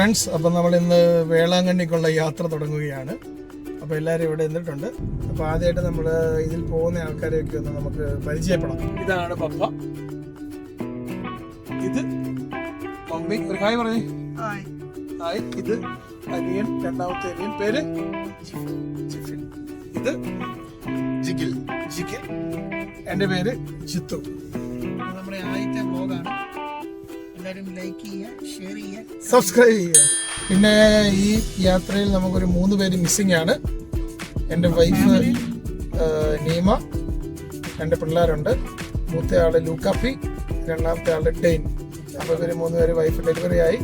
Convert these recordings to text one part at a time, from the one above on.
Friends, അപ്പം നമ്മൾ ഇന്ന് വേളാങ്കണ്ണിക്കുള്ള യാത്ര തുടങ്ങുകയാണ്. അപ്പോൾ എല്ലാവരും ഇവിടെ നിന്നിട്ടുണ്ട്. അപ്പോൾ ആദ്യമായിട്ട് നമ്മൾ ഇതിൽ പോകുന്ന ആൾക്കാരെയൊക്കെ ഒന്ന് നമുക്ക് പരിചയപ്പെടാം. ഇതാണ് പപ്പ, ഇത് മമ്മി. ഒരു ഹായ് പറഞ്ഞേ. ഹായ്. ഇത് അനിയൻ, രണ്ടാമത്തെ അനിയൻ, പേര് ജിഫിൻ. ഇത് ജിഗിൽ. എൻ്റെ പേര് ജിത്തു. നമ്മുടെ ആദ്യത്തെ വ്ലോഗാണ്. എല്ലാവരും ലൈക്ക് ചെയ്യുക, ഷെയർ ചെയ്യുക, സബ്സ്ക്രൈബ് ചെയ്യുക. പിന്നെ ഈ യാത്രയിൽ നമുക്കൊരു 3 പേര് മിസ്സിംഗ് ആണ്. എൻ്റെ വൈഫ് നീമ, 2 പിള്ളേരുണ്ട്. മൂത്ത ആള് ലൂക്കാപ്പി, രണ്ടാമത്തെ ആള് ഡെയിൻ. അപ്പോൾ ഇവർ 3 പേര് വൈഫ് ഡെലിവറി ആയി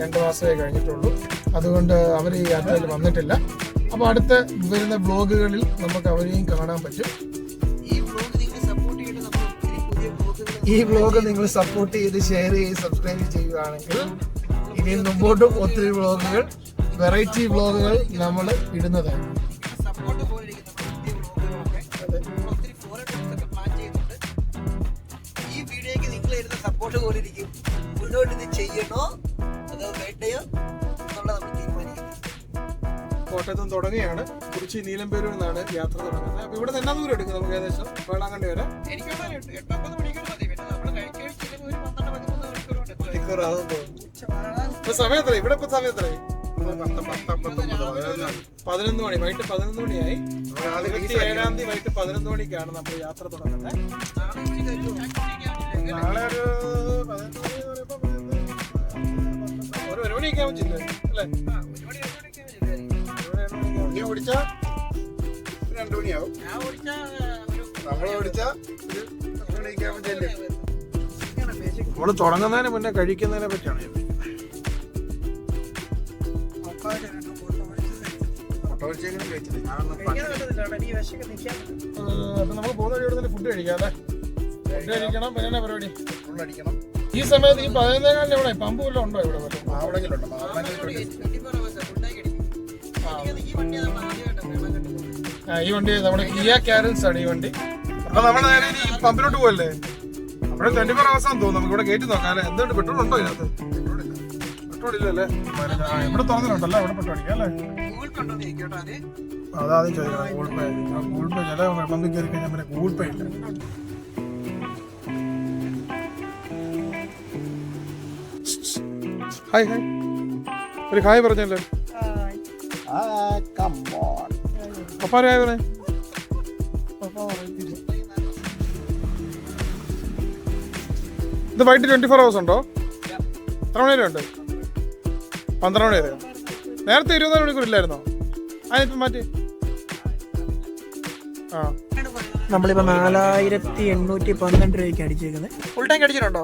2 മാസമേ കഴിഞ്ഞിട്ടുള്ളൂ. അതുകൊണ്ട് അവർ ഈ യാത്രയിൽ വന്നിട്ടില്ല. അപ്പോൾ അടുത്ത വരുന്ന വ്ലോഗുകളിൽ നമുക്ക് അവരെയും കാണാൻ പറ്റും. ഈ വ്ലോഗ് നിങ്ങൾ സപ്പോർട്ട് ചെയ്ത് ഷെയർ ചെയ്ത് സബ്സ്ക്രൈബ് ചെയ്യുകയാണെങ്കിൽ ഇനിയും മുമ്പോട്ടും ഒത്തിരി വ്ലോഗുകൾ, വെറൈറ്റി വ്ലോഗുകൾ നമ്മൾ ഇടുന്നതാണ്. ഈ വീഡിയോക്ക് നിങ്ങൾ ഇരുന്ന സപ്പോർട്ട് പോലെ ഇരിക്കും. മുന്നോട്ട് ഇത് ചെയ്യണോ അതോ വേണ്ടയോ എന്നുള്ള നമ്മൾ തീരുമാനിക്കും. കോട്ടയത്ത് നിന്ന് തുടങ്ങുകയാണ്. കുറിച്ചി നീലംപേരൂരിൽ നിന്നാണ് യാത്ര തുടങ്ങുന്നത്. അപ്പോൾ ഇവിടെ തന്നെ ദൂരം എടുക്കും നമുക്ക്, ഏകദേശം വേളാങ്കണ്ണി വരെ. എനിക്ക് 8-9 മണിക്കൂർ മതി. പിന്നെ നമ്മൾ കഴിച്ചു ഒരു 12-13 മണിക്കൂർ സമയം എത്ര ഇവിടെ? ഇപ്പൊ സമയം എത്ര? 11 മണി. വൈകിട്ട് 11 മണിയായി. 27-ാം തീയതി വൈകിട്ട് 11 മണിക്കാണ് നമ്മൾ യാത്ര തുടങ്ങുന്നത്. നാളെ ഒരു 1 മണിയൊക്കെ ആവും ചില്ല അല്ലേ? 1 മണി ഓടിച്ചാ 2 മണിയാവും. നമ്മള് ഓടിച്ചാ 1 മണിയൊക്കെ ആവും ചെല്ലും. നമ്മള് തുടങ്ങുന്നതിന് മുന്നേ കഴിക്കുന്നതിനെ പറ്റിയാണ് ഞാൻ. അപ്പൊ നമുക്ക് പോകുന്ന വഴി ഇവിടെ ഫുഡ് കഴിക്കാം അല്ലേ? ഫുഡ് കഴിക്കണം. പിന്നെ പരിപാടി ഈ സമയത്ത് ഈ 11-കാലിന് ഇവിടെ പമ്പ് വല്ലതും ഉണ്ടോ? ഇവിടെ ഈ വണ്ടി നമ്മുടെ കിയ കാരൻസ് ആണ് ഈ വണ്ടി. അപ്പൊ നമ്മുടെ നേരെ ഈ പമ്പിലോട്ട് പോകല്ലേ? അവിടെ 24 hours ആണെന്ന് തോന്നുന്നു. നമുക്ക് ഇവിടെ കയറ്റി നോക്കാം അല്ലേ? എന്തുകൊണ്ട് പെട്രോൾ ഉണ്ടോ ഇതിനകത്ത്? പെട്രോൾ ഇല്ലല്ലേ? ഇവിടെ തുറന്നിട്ടുണ്ടല്ലോ. ഇവിടെ പെട്രോൾ അടിക്കാം അല്ലേ? അതാദ്യം ചോദിക്കണം. ഗൂഗിൾ പേ ചില പമ്പിൽ കയറി കഴിഞ്ഞാൽ പിന്നെ ഗൂഗിൾ പേ ഇല്ല. ഹായ് ഹായ്, ഒരു ഹായ് പറഞ്ഞല്ലോ. പപ്പാര് ഹായ് പറഞ്ഞേ. ഇത് വൈകിട്ട് 24 hours ഉണ്ടോ? എത്ര മണി വരെ ഉണ്ട്? 12 മണി വരെ. നേരത്തെ 24 മണിക്കൂർ ഇല്ലായിരുന്നോ? അതിനിപ്പം മാറ്റി. ആ, നമ്മളിപ്പോ 4812 രൂപയ്ക്ക് അടിച്ചേക്കുന്നത്. Full tank അടിച്ചിട്ടുണ്ടോ?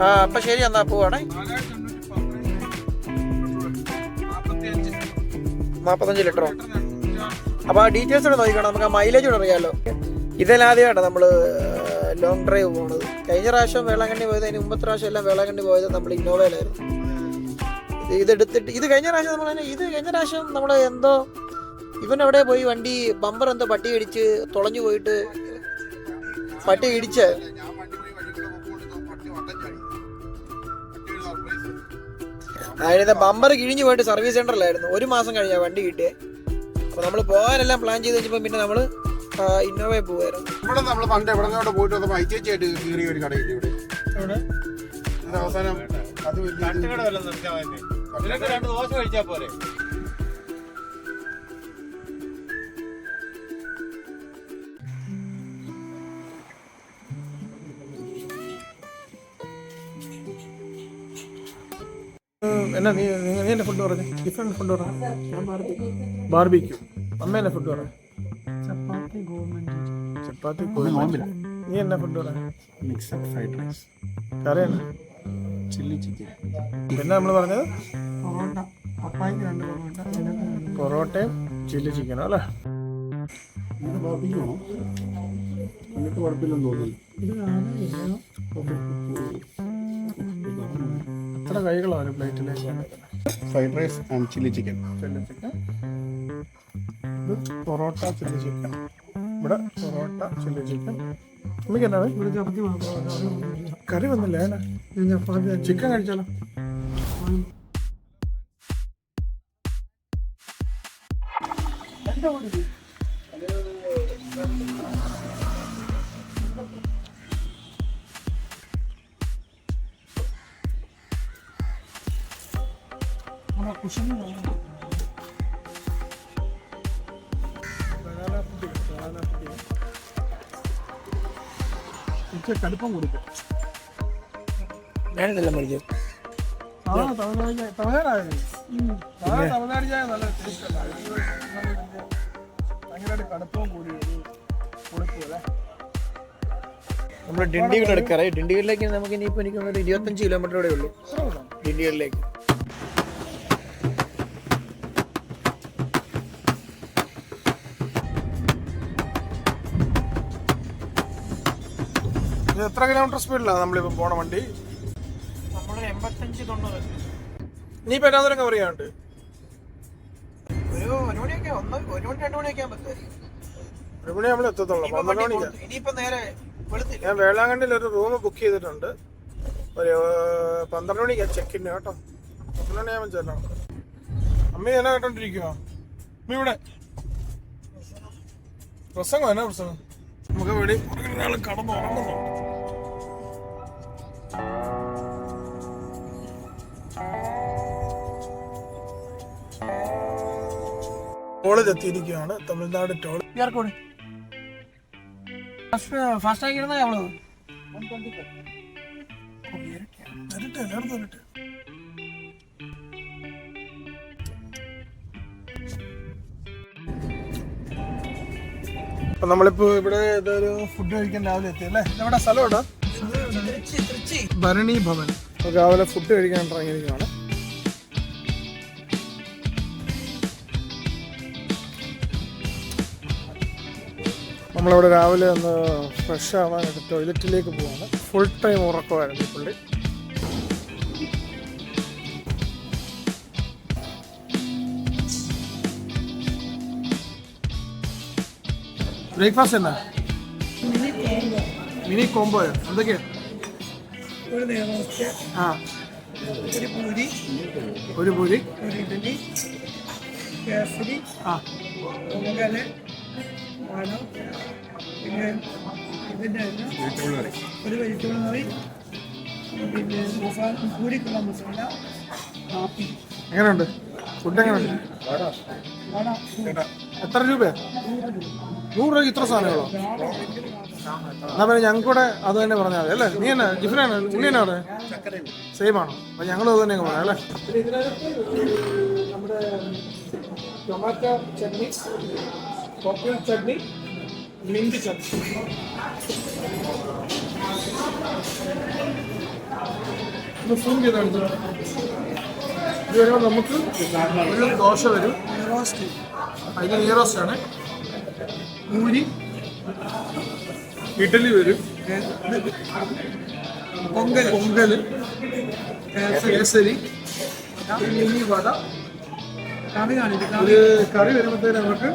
ആ, അപ്പൊ ശരി, എന്നാ പോവാണേ. 45 ലിറ്ററോ? അപ്പൊ ആ ഡീറ്റെയിൽസ് കൂടെ നോക്കിക്കണം. നമുക്ക് ആ മൈലേജ് കൂടെ അറിയാമല്ലോ. ഇതിലാദ്യമാണ് നമ്മള് ലോങ് ഡ്രൈവ് പോകുന്നത്. കഴിഞ്ഞ പ്രാവശ്യം വേളാങ്കണ്ണി പോയത്, അതിന് മുമ്പത്തെ പ്രാവശ്യം എല്ലാം വേളാങ്കണ്ണി പോയത് നമ്മൾ ഇന്നോവയിലായിരുന്നു. ഇതെടുത്തിട്ട് ഇത് കഴിഞ്ഞ പ്രാവശ്യം നമ്മൾ എന്തോ ഇവൻ എവിടെ പോയി വണ്ടി ബമ്പർ എന്തോ പട്ടി ഇടിച്ച് തുളഞ്ഞു പോയിട്ട് പട്ടി ഇടിച്ച് അതിന് ബമ്പർ കിഴിഞ്ഞു പോയിട്ട് സർവീസ് സെന്ററിലായിരുന്നു. 1 മാസം കഴിഞ്ഞാൽ വണ്ടി കിട്ടിയേ. അപ്പൊ നമ്മൾ പോകാനെല്ലാം പ്ലാൻ ചെയ്ത് വെച്ചപ്പോൾ പിന്നെ നമ്മള് ഇന്നോവയിൽ പോവായിരുന്നു. ഇവിടെ നമ്മൾ പണ്ട് എവിടെ പോയിട്ട് വന്നപ്പോൾ ഐച്ചേച്ചിയായിട്ട് കയറിയ ഒരു കടയില്ല ഇവിടെ. അവസാനം അത് ദോശ കഴിച്ചാ പോലെ. എന്നാ നീ എന്നെ ഫുഡ് പറഞ്ഞു? ഡിഫറെന്റ് ഫുഡ് പറഞ്ഞു. ബാർബിക്യൂ. അമ്മ എന്നെ ഫുഡ് പറഞ്ഞു. ചപ്പാത്തി നോമ്പില്ല. നീ എന്നാ ഫുഡ് പറഞ്ഞു? Mixed fried rice. കറിയാണ് ചില്ലി ചിക്കൻ. പിന്നെ നമ്മൾ പറഞ്ഞത് പൊറോട്ടയും ചില്ലി ചിക്കനും അല്ലേ? എന്നിട്ട് കുഴപ്പമില്ലെന്ന് തോന്നുന്നു. എത്ര കൈകളാണ് ഒരു പ്ലേറ്റിലേക്ക്? Fried rice and chilli chicken. ഇത് പൊറോട്ട ചില്ലി ചിക്കൻ. ഇവിടെ പൊറോട്ട ചില്ലി ചിക്കൻ. നമുക്ക് എന്നാ കറി വന്നില്ല? ചിക്കൻ കഴിച്ചാലോ? കടുപ്പം കൊടുക്കും. ഞാനിതെല്ലാം മേടിക്കും. തമിഴ്നാട് ചായ നല്ല ടേസ്റ്റ് അല്ല, ഭയങ്കരമായിട്ട് കടുപ്പവും കൂടി കൊടുക്കൂലെ. നമ്മൾ ഡിണ്ടിഗൽ എടുക്കാറായി. ഡിണ്ടിഗലിലേക്ക് നമുക്ക് ഇനിയിപ്പോൾ എനിക്ക് 25 കിലോമീറ്റർ കൂടെ ഉള്ളൂ ഡിണ്ടിഗലിലേക്ക്. എത്ര കിലോമീറ്റർ സ്പീഡിലാണ് നമ്മളിപ്പോൾ പോണ വണ്ടി? നമ്മൾ 85-90. ഇനിയിപ്പോൾ എന്നാ ദൂരം കവർ ചെയ്യാനുണ്ട്? ഒരു 1 മണിയൊക്കെ 1 മണി 2 മണിയൊക്കെ ആകുമ്പോഴത്തേക്ക് 1 മണി നമ്മൾ എത്തത്തുള്ളൂ. 12 മണിക്ക്. ഇനിയിപ്പോ നേരെ വെളുത്തില്ല. ഞാൻ വേളാങ്കണ്ണിയിൽ ഒരു റൂം ബുക്ക് ചെയ്തിട്ടുണ്ട്. ഒരു 12 മണിക്കാണ് ചെക്കിന് കേട്ടോ. 12 മണിയാകുമ്പോൾ ചെല്ലണം. അമ്മ എന്നാ കേട്ടോണ്ടിരിക്കുവോ? അമ്മ ഇവിടെ പ്രസംഗം എന്നാ പ്രസംഗം? നമുക്ക് വെളി കടന്നു ഉറങ്ങുന്നു. ടോളിൽ എത്തിയിരിക്കുകയാണ്. തമിഴ്നാട് ടോൾ. ഫാസ്റ്റ് ആക്കി ഇടുന്ന എവ്വളവ്? അപ്പൊ നമ്മളിപ്പോ ഇവിടെ ഇതൊരു ഫുഡ് കഴിക്കാൻ രാവിലെ എത്തി അല്ലേ? ഇവിടെ സ്ഥലം ഇവിടെ ഭരണി ഭവൻ. രാവിലെ ഫുഡ് കഴിക്കാൻ ഇറങ്ങിയിരിക്കുകയാണ്. നമ്മളിവിടെ രാവിലെ ഒന്ന് ഫ്രഷ് ആവാനായിട്ട് ടോയ്ലറ്റിലേക്ക് പോവാണ്. ഫുൾ ടൈം ഉറക്കമായിരുന്നു ഈ പുള്ളി. ബ്രേക്ക്ഫാസ്റ്റ് എന്നാ? മിനി കോംബോയോ? എന്തൊക്കെയാ? ആ, ഒരു പൂരി, ആ, പിന്നെ ഇതിൻ്റെ ഒരു വെജിറ്റബിൾ കറി, പിന്നെ മസാല പൂരിക്കുള്ള മസാല, കാപ്പി. എങ്ങനെയുണ്ട് ഫുഡ്? എങ്ങനെയുണ്ട്? എത്ര രൂപയാ? 100 രൂപയ്ക്ക് ഇത്ര സാധനങ്ങളോ? എന്നാ പിന്നെ ഞങ്ങൾക്ക് കൂടെ അത് തന്നെ പറഞ്ഞാൽ മതി അല്ലേ? നീ എന്നാ ഡിഫറെൻ്റ്? ഉണ്ണി എന്നാ പറയാം? സെയിം ആണോ? അപ്പം ഞങ്ങളും അത് തന്നെ പറയാം അല്ലേ? നമ്മുടെ tomato chutney, coconut chutney, mint chutney. ഇത് സൂം ചെയ്താണ്. ഇത് വരുമ്പോൾ നമുക്ക് ഒരു ദോശ വരും, അതിന് നെയ് റോസ്റ്റ് ആണ്. പൂരി, ഇഡലി വരും, പൊങ്കല്, കേസരി, മിനി വട. ഒരു കറി വരുമ്പോഴത്തേന് നമുക്ക്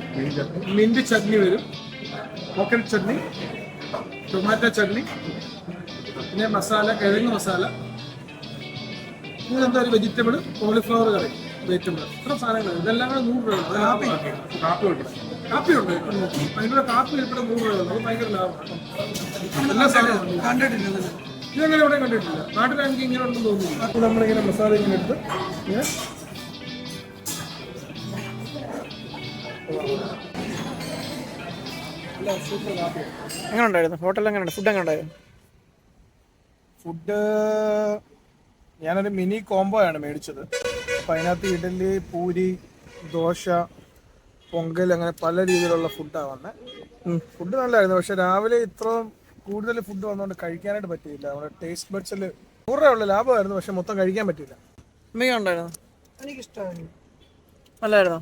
മിന്റ് ചട്നി വരും, കോക്കനട്ട് ചട്നി, ടൊമാറ്റോ ചട്നി, പിന്നെ മസാല, കിഴങ്ങ് മസാല, ഇതെന്താ ഒരു വെജിറ്റബിൾ, കോളിഫ്ലവർ കറി, വെജിറ്റബിൾ. ഇത്ര സാധനങ്ങൾ. ഇതെല്ലാം കൂടെ 100 രൂപ. കാപ്പി ഉണ്ട്. അതിനുള്ള കാപ്പി ഇവിടെ 100 രൂപ. അത് ഭയങ്കര ലാഭമാണ്. എല്ലാ സാധനവും കണ്ടിട്ടില്ല. ഇതെങ്ങനെ ഇവിടെ കണ്ടിട്ടില്ല. നാട്ടിലാണെങ്കിൽ ഇങ്ങനെ ഉണ്ടെന്ന് തോന്നുന്നു. അപ്പോൾ നമ്മളിങ്ങനെ മസാല ഇങ്ങനെ എടുത്ത് ഇങ്ങനെ എങ്ങനെ ഉണ്ടായിരുന്നു ഹോട്ടലിൽ? എങ്ങനെ ഫുഡ് എങ്ങനെ ഉണ്ടായിരുന്നു? ഫുഡ് ഞാനൊരു മിനി കോംബോ ആണ് മേടിച്ചത്. അപ്പം അതിനകത്ത് ഇഡലി, പൂരി, ദോശ, പൊങ്കൽ, അങ്ങനെ പല രീതിയിലുള്ള ഫുഡാണ് വന്നത്. ഫുഡ് നല്ലതായിരുന്നു. പക്ഷെ രാവിലെ ഇത്രയും കൂടുതൽ ഫുഡ് വന്നുകൊണ്ട് കഴിക്കാനായിട്ട് പറ്റിയില്ല. നമ്മുടെ ടേസ്റ്റ് ബഡ്സിൽ 100 രൂപ ഉള്ള ലാഭമായിരുന്നു, പക്ഷെ മൊത്തം കഴിക്കാൻ പറ്റിയില്ല. അമ്മയ്ക്ക് ഉണ്ടായിരുന്നു? എനിക്കിഷ്ടമാണ്. നല്ലായിരുന്നോ?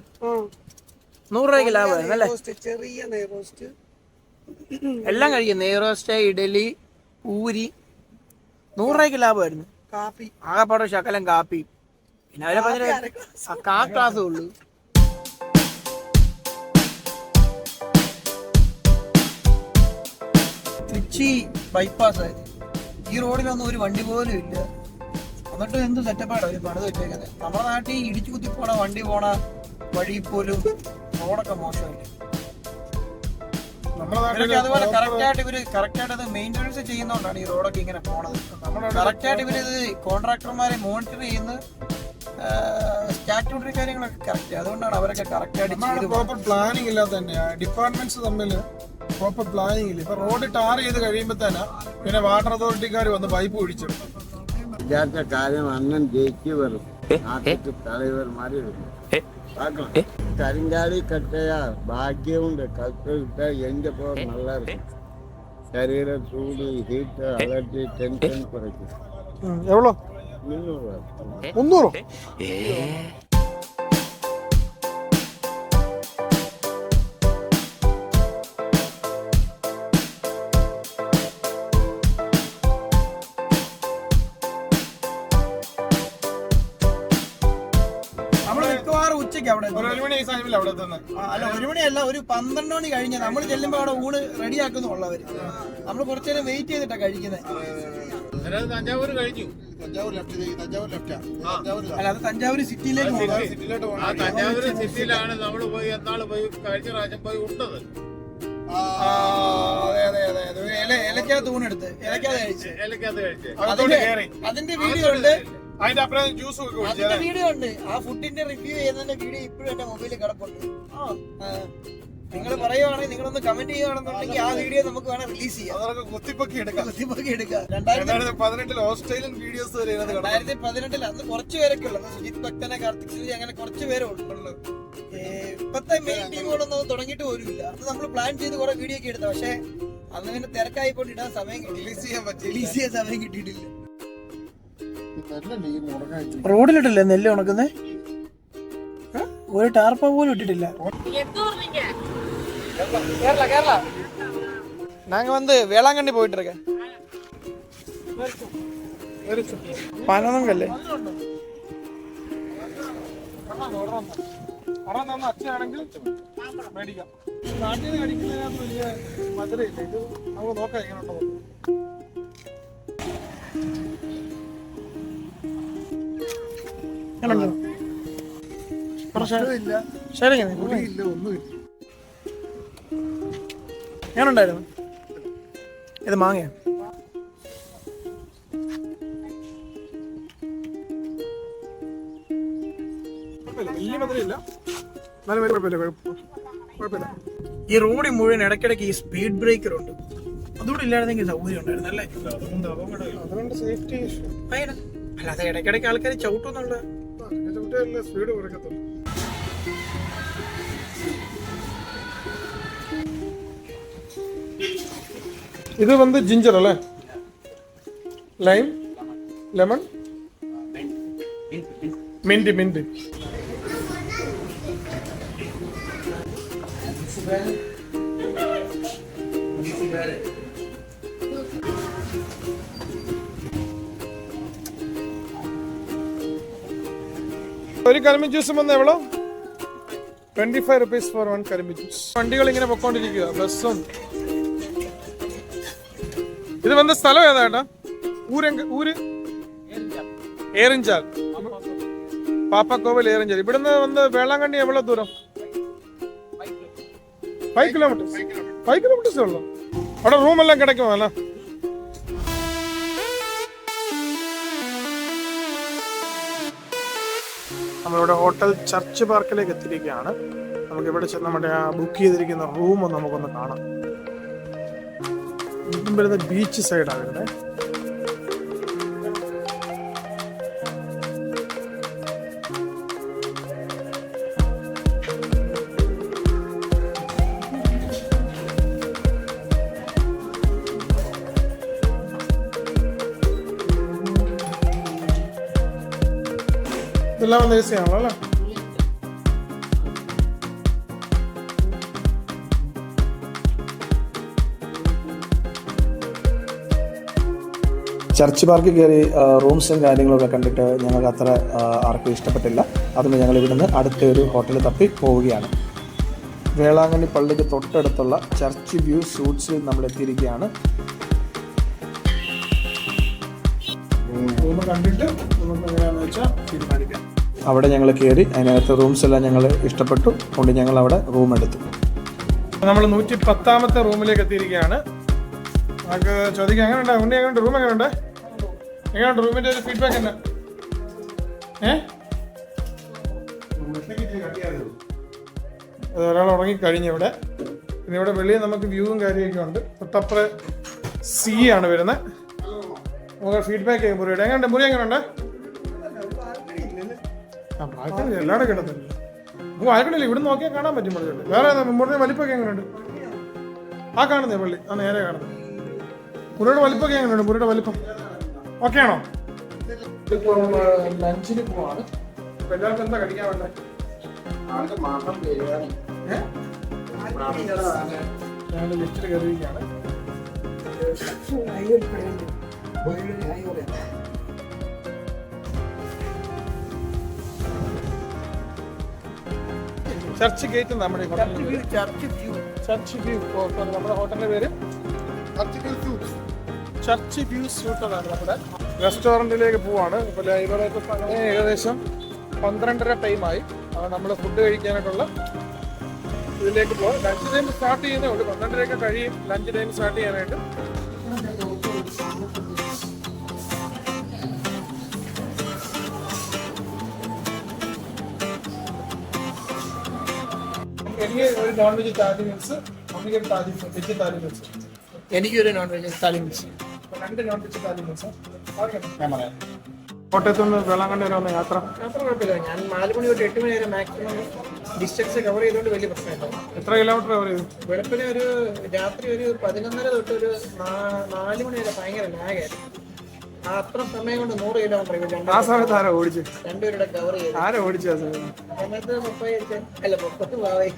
100 രൂപയ്ക്ക് ലാഭമായിരുന്നു അല്ലേ? ചെറിയ നെയ് റോസ്റ്റ് എല്ലാം കഴിക്കും. നെയ് റോസ്റ്റ്, ഇഡലി, പൂരി. 100 രൂപയ്ക്ക് ലാഭമായിരുന്നു. കാപ്പി ആകെപ്പാടെ ശകലം കാപ്പി. പിന്നെ അവരെ പറഞ്ഞ ക്ലാസ്സേ ഉള്ളൂ. തിരുച്ചി ബൈപ്പാസ് ആയിരുന്നു. ഈ റോഡിലൊന്നും ഒരു വണ്ടി പോലും ഇല്ല. എന്നിട്ട് എന്ത് സെറ്റപ്പാണ് ഒരു പണിത് വെച്ചേക്കുന്നത്. നമ്മുടെ നാട്ടിൽ ഇടിച്ചു കുത്തി പോണ വണ്ടി പോണ വഴി പോലും റോഡൊക്കെ മോശമല്ലേ. ഇവരൊക്കെ അതുപോലെ കറക്റ്റായിട്ട് അത് മെയിൻ്റെനൻസ് ചെയ്യുന്നതുകൊണ്ടാണ് ഈ റോഡൊക്കെ ഇങ്ങനെ പോണത്. കറക്റ്റായിട്ട് ഇവരിത് കോൺട്രാക്ടർമാരെ മോണിറ്റർ ചെയ്യുന്ന സ്റ്റാറ്റ്യൂട്ടറി കാര്യങ്ങളൊക്കെ കറക്റ്റ്. അതുകൊണ്ടാണ് അവരൊക്കെ കറക്റ്റായിട്ട് പ്രോപ്പർ പ്ലാനിങ് ഇല്ലാതെ തന്നെയാണ് ഡിപ്പാർട്ട്മെന്റ്സ് തമ്മിൽ പ്രോപ്പർ പ്ലാനിങ് ഇല്ല. ഇപ്പൊ റോഡ് ടാർ ചെയ്ത് കഴിയുമ്പോൾ തന്നെ പിന്നെ വാട്ടർ അതോറിറ്റിക്കാർ വന്ന് പൈപ്പ് ഒഴിച്ചെടുക്കും. ഇല്ലാത്ത കാര്യം അണ്ണൻ ജയിച്ചു വരും, നാട്ടിൽ തലവർ മാറി വരും. കരിങ്കാലി കട്ടയാ பாக்கியம் கற்கிட்ட எங்க போக நல்லா இருக்கும். சரீர சூடு, ஹீட், அலர்ஜி, டென்ஷன் குறைக்கும். എവ്വളോ 300 അവിടെ അല്ല 1 മണിയല്ല, ഒരു 12 മണി കഴിഞ്ഞ നമ്മൾ ചെല്ലുമ്പോ അവിടെ ഊണ് റെഡിയാക്കുന്നുള്ളവര്. നമ്മൾ കുറച്ചേരം വെയിറ്റ് ചെയ്തിട്ടാ കഴിക്കുന്നത്. തഞ്ചാവൂർ കഴിഞ്ഞു. അല്ല അത് തഞ്ചാവൂർ സിറ്റിയിലേക്ക് പോകണം. തഞ്ചാവൂർ സിറ്റിയിലാണ് നമ്മൾ പോയി എന്നാള് പോയി കഴിഞ്ഞ പ്രാവശ്യം പോയി ഉണ്ടത്. ഇലക്കകത്ത് ഊണെടുത്ത് ഇലക്കകത്ത് കഴിച്ച് അതിന്റെ വീഡിയോ ഉണ്ട്. അതിന്റെ വീഡിയോ ഉണ്ട്. ആ ഫുഡിന്റെ റിവ്യൂ ചെയ്യുന്നതിന്റെ വീഡിയോ ഇപ്പോഴും എന്റെ മൊബൈലിൽ കിടപ്പുണ്ട്. നിങ്ങൾ പറയുവാണെങ്കിൽ നിങ്ങളൊന്ന് കമന്റ് ചെയ്യുകയാണെന്നുണ്ടെങ്കിൽ ആ വീഡിയോ നമുക്ക് വേണം റിലീസ് ചെയ്യാം. കുത്തിപ്പൊക്കി എടുക്കാം. 2018 ഓസ്ട്രേലിയൻ വീഡിയോസ് 2018 അന്ന് കുറച്ച് പേരൊക്കെ ഉള്ളു. സുജിത് ഭക്തനെ, കാർത്തിക് സൂര്യ, അങ്ങനെ കുറച്ച് പേരേ ഉള്ളു. ഇപ്പത്തെ മെയിൻ ടീമുകളൊന്നും തുടങ്ങിയിട്ട് പോലും ഇല്ല. അന്ന് നമ്മൾ പ്ലാൻ ചെയ്ത് കുറെ വീഡിയോ ഒക്കെ എടുത്ത, പക്ഷെ അന്ന് പിന്നെ തിരക്കായിക്കൊണ്ട് ഇടാൻ സമയം റിലീസ് ചെയ്യാൻ സമയം കിട്ടിയിട്ടില്ല. റോഡിലിട്ടല്ലേ നെല്ല് ഉണക്കുന്നേ? ഒരു ടാർപ്പ പോലും ഇട്ടിട്ടില്ല. കേരള நாங்க வந்து வேளாங்கண்ணி போயிட்டு இருக்கேன். പനനങ്കല്ലേ അച്ഛനാണെങ്കിൽ മേടിക്കാം. നാട്ടിൽ നിന്ന് കഴിക്കുന്നതിനകത്ത് വലിയ മധുരയില്ല. ഇത് നമുക്ക് നോക്കാം എങ്ങനെ ഉണ്ടോ. ഞാനുണ്ടായിരുന്നു. ഇത് മാങ്ങ വലിയ മധുരയില്ല. ഈ റോഡിൽ മുഴുവൻ ഇടയ്ക്കിടയ്ക്ക് ഈ സ്പീഡ് ബ്രേക്കർ ഉണ്ട്. അതുകൂടെ ഇല്ലായിരുന്നെങ്കിൽ സൗകര്യം ഉണ്ടായിരുന്നു അല്ലേ? അതുകൊണ്ട് സേഫ്റ്റി ഇഷ്യൂ. അല്ലാതെ ഇടയ്ക്കിടയ്ക്ക് ആൾക്കാർ ചവിട്ടുന്നുള്ള സ്പീഡ് കുറയ്ക്കത്തുള്ളൂ. ഇത് വന്ന് ജിഞ്ചർ അല്ലേ? Lime, lemon, mint. ഒരു കരിമ്പ് ജ്യൂസും വന്ന് എവ്വളോ? 25 rupees for one കരിമ്പ് ജ്യൂസ്. വണ്ടികൾ ഇങ്ങനെ പൊക്കോണ്ടിരിക്കുക, ബസ്സും. ഇത് വന്ന സ്ഥലം ഏതാ? ഊര് ഏറിഞ്ചാൽ, പാപ്പക്കോവൽ ഏറിഞ്ചാൽ. ഇവിടുന്ന് വന്ന് വേളാങ്കണ്ണി എவ்வளவு ദൂരം? 5 kilometers. 5 kilometers ഉള്ളു. അവിടെ റൂമെല്ലാം കിടക്കുമോ? അല്ല, നമ്മളിവിടെ ഹോട്ടൽ ചർച്ച് പാർക്കിലേക്ക് എത്തിയിരിക്കുകയാണ്. നമുക്കിവിടെ ചെന്ന് നമ്മുടെ ആ ബുക്ക് ചെയ്തിരിക്കുന്ന റൂം നമുക്കൊന്ന് കാണാം. ഇതും വരുന്നത് ബീച്ച് സൈഡാണ് വരുന്നത്. ഇതെല്ലാം വന്ന് യൂസ് ചെയ്യാമല്ലോ അല്ലേ? ചർച്ച് പാർക്കിൽ കയറി റൂംസും കാര്യങ്ങളൊക്കെ കണ്ടിട്ട് ഞങ്ങൾക്ക് അത്ര ആർക്കും ഇഷ്ടപ്പെട്ടില്ല. അതുകൊണ്ട് ഞങ്ങൾ ഇവിടുന്ന് അടുത്ത ഒരു ഹോട്ടൽ തപ്പി പോവുകയാണ്. വേളാങ്കണ്ണി പള്ളിക്ക് തൊട്ടടുത്തുള്ള ചർച്ച് വ്യൂ സൂട്ട്സിൽ നമ്മൾ എത്തിയിരിക്കുകയാണ്. റൂമൊക്കെ കണ്ടിട്ട് നമുക്ക് എങ്ങനെയാണെന്ന് വെച്ചാൽ തീരുമാനിക്കാം. അവിടെ ഞങ്ങൾ കയറി, അതിനകത്ത് റൂംസ് എല്ലാം ഞങ്ങൾ ഇഷ്ടപ്പെട്ടു, അതുകൊണ്ട് ഞങ്ങൾ അവിടെ റൂം എടുത്തു. നമ്മൾ 110ാമത്തെ റൂമിലേക്ക് എത്തിയിരിക്കുകയാണ്. നമുക്ക് ചോദിക്കാം, എങ്ങനെയുണ്ട് ഉണ്ണി, എങ്ങനെയുണ്ട് റൂം, എങ്ങനെയുണ്ട് റൂമിൻ്റെ ഒരു ഫീഡ്ബാക്ക് എന്നാ? അത് ഒരാൾ ഉറങ്ങിക്കഴിഞ്ഞു ഇവിടെ. പിന്നെ ഇവിടെ വെളിയിൽ നമുക്ക് വ്യൂവും കാര്യമൊക്കെ ഉണ്ട്. തൊട്ടപ്പുറം സീ ആണ് വരുന്നത്. നമുക്ക് ഫീഡ്ബാക്ക് ചെയ്യാൻ മുറിയുടെ എങ്ങനെയുണ്ട്, മുറി എങ്ങനെയുണ്ട്? ആ ബാൽക്കണി എല്ലാവരും കിടന്നില്ല. നമുക്ക് ബാൽക്കണിയില്ല, ഇവിടെ നോക്കിയാൽ കാണാൻ പറ്റും മുറിയുണ്ട്. വേറെ മുറിയുടെ വലിപ്പമൊക്കെ എങ്ങനെയുണ്ട്? ആ കാണുന്നേ പള്ളി, ആ നേരെ കാണുന്നത്. മുറിയുടെ വലിപ്പമൊക്കെ എങ്ങനെയുണ്ട്? മുറിയുടെ വലിപ്പം ഓക്കെ ആണോ? ഇപ്പോൾ ലഞ്ചിന് പോവാണ്. അപ്പോൾ എല്ലാവർക്കും എന്താ കഴിക്കാൻ വേണ്ടത്? ഞങ്ങൾ ലിസ്റ്റിൽ കയറിയിരിക്കുകയാണ്. ചർച്ച് ഗേറ്റ് നമ്മുടെ ചർച്ച് വ്യൂ. നമ്മുടെ ഹോട്ടലിന്റെ പേര് ചർച്ച് വ്യൂ സൂട്ടറാണ്. നമ്മുടെ റെസ്റ്റോറൻറ്റിലേക്ക് പോവാണ്. ഇപ്പോൾ ലൈബ്രറിയൊക്കെ സമയം ഏകദേശം 12:30 ടൈമായി. അപ്പോൾ നമ്മൾ ഫുഡ് കഴിക്കാനായിട്ടുള്ള ഇതിലേക്ക് പോകാം. ലഞ്ച് ടൈം സ്റ്റാർട്ട് ചെയ്യുന്നേ ഉള്ളൂ. 12:30 കഴിയും ലഞ്ച് ടൈം സ്റ്റാർട്ട് ചെയ്യാനായിട്ട്. എനിക്ക് ഒരു നോൺ വെജ് താലി മീൽസ്, അമ്മയ്ക്ക് ഒരു താലി വെജ് താലി മീൽസ്. എനിക്കൊരു നോൺ വെജ് താലി മീൽസ്. 2 നോൺ വെജ് താലി മീൽസ്. ഞാൻ പറയാം. കോട്ടയത്ത് നിന്ന് വേളാങ്കണ്ണി വരെ വന്ന യാത്ര കുഴപ്പമില്ല. ഞാൻ 4 മണി തൊട്ട് 8 മണി വരെ മാക്സിമം ഡിസ്റ്റൻസ് കവർ ചെയ്തുകൊണ്ട് വലിയ പ്രശ്നമില്ല. എത്ര കിലോമീറ്റർ കവർ ചെയ്തു? വെളുപ്പിന് ഒരു രാത്രി ഒരു 11:30 തൊട്ട് ഒരു 4 മണി വരെ ഭയങ്കര ലാഗായിരുന്നു. അത്ര സമയം കൊണ്ട് 100 കിലോമീറ്റർ. ആ സമയത്ത് ആരാ ഓടിച്ചു? രണ്ടുപേരുടെ കവർ ചെയ്തു. ആരാ ഓടിച്ചു? ആ സമയത്ത് 30 ഭാവേ.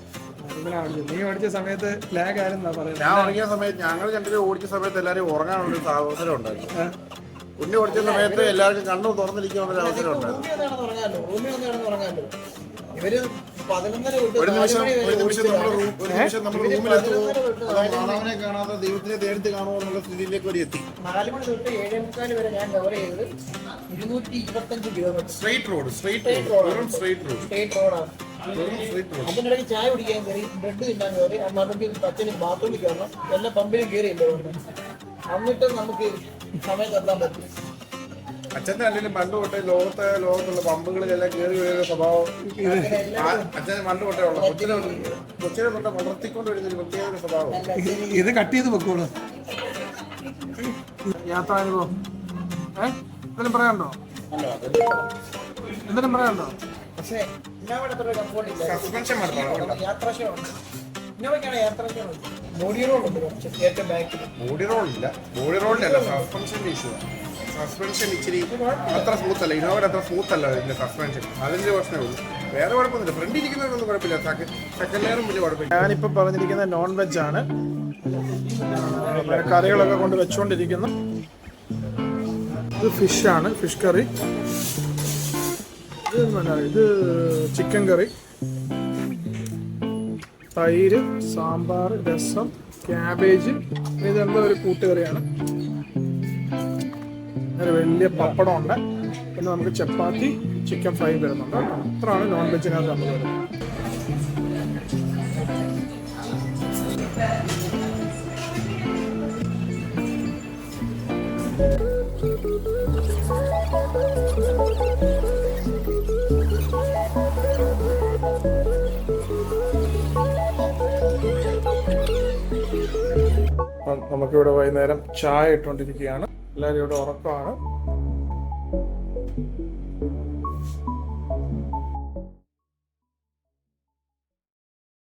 നീ ഓടിച്ച സമയത്ത് ലാഗ് ആരെന്നാ പറയുന്നത്? ഞാൻ ഉറങ്ങിയ സമയത്ത്, ഞങ്ങൾ രണ്ടുപേരും ഓടിച്ച സമയത്ത് എല്ലാവരും ഉറങ്ങാനുള്ള ഒരു അവസരം ഉണ്ടായിരുന്നു. ഉണ്ണി ഓടിച്ച സമയത്ത് എല്ലാവർക്കും കണ്ണു തുറന്നിരിക്കാനുള്ള ഒരു അവസരം ഉണ്ടായിരുന്നു. ഇവര് 11:30 ഒരു നിമിഷം നമ്മൾ റൂമിലെത്തുമോ, മാതാവിനെ കാണാതെ ദൈവത്തിനെ നേരിട്ട് കാണുമോ എന്നുള്ള സ്ഥിതിയിലേക്ക് വരെ എത്തി. 4 മണി തൊട്ട് 7:45 വരെ ഞാൻ കവർ ചെയ്തത് 225 കിലോമീറ്റർ. സ്ട്രെയിറ്റ് റോഡ് റോഡാണ്. അതിനിടയ്ക്ക് ചായ കുടിക്കാൻ കയറി, ബ്രെഡ് തിന്നാൻ കയറി, നമുക്ക് അച്ഛന് ബാത്റൂമിൽ കയറണം, എല്ലാ പമ്പിലും കയറിയില്ല. എന്നിട്ട് നമുക്ക് സമയം എത്താൻ പറ്റും. അച്ഛൻ്റെ അല്ലെങ്കിൽ പണ്ട് തൊട്ടേ ലോകത്തുള്ള പമ്പുകളിലെല്ലാം കയറി വരുന്ന സ്വഭാവം അച്ഛന് പണ്ട് തൊട്ടേ ഉള്ള കൊച്ചിനെ തൊട്ട് വളർത്തിക്കൊണ്ട് വരുന്നൊരു പ്രത്യേക സ്വഭാവം. ഇത് കട്ട് ചെയ്ത് വെക്കോളൂ. യാത്രാനുഭവം എന്തെങ്കിലും പറയാനുണ്ടോ? എന്തെങ്കിലും പറയാനുണ്ടോ? പക്ഷേ ഇന്നോവയുടെ അത്ര കംഫോർട്ട് ഇല്ല. സസ്പെൻഷൻ യാത്രാക്ഷമ ഇന്നോവയ്ക്കാണ് യാത്രാക്ഷമ. ബോഡി റോളുണ്ട് കുറച്ച് ഏറ്റവും ബാക്കിൽ. ബോഡി റോളിലല്ല സസ്പെൻഷൻ്റെ ഇഷ്യൂ. സസ്പെൻഷൻ ഇച്ചിരി അത്ര സ്മൂത്ത് അല്ല. ഇന്നോവയുടെ അത്ര സ്മൂത്ത് അല്ല ഇതിന്റെ സസ്പെൻഷൻ. അതിന്റെ പ്രശ്നമേ ഉള്ളൂ. വേറെ കുഴപ്പമൊന്നുമില്ല. ഫ്രണ്ട് ഇരിക്കുന്നതൊന്നും കുഴപ്പമില്ല. സെക്കൻഡ് ലെയറും വലിയ കുഴപ്പമില്ല. ഞാനിപ്പോൾ പറഞ്ഞിരിക്കുന്നത് നോൺ വെജ് ആണ്. കറികളൊക്കെ കൊണ്ട് വെച്ചുകൊണ്ടിരിക്കുന്നു. ഇത് ഫിഷാണ്, ഫിഷ് കറി. ഇത് ചിക്കൻ കറി, തൈര്, സാമ്പാർ, രസം, ക്യാബേജ്. ഇതെല്ലാം ഒരു കൂട്ടുകറിയാണ്. ഒരു വലിയ പപ്പടം ഉണ്ട്. പിന്നെ നമുക്ക് ചപ്പാത്തി, ചിക്കൻ ഫ്രൈ വരുന്നുണ്ട്. അത്രയാണ് നോൺ വെജിനകത്ത് നമ്മൾ വരുന്നത്. നമുക്കിവിടെ വൈകുന്നേരം ചായ ഇട്ടുകൊണ്ടിരിക്കുകയാണ്. എല്ലാവരും ഇവിടെ ഉറക്കമാണ്.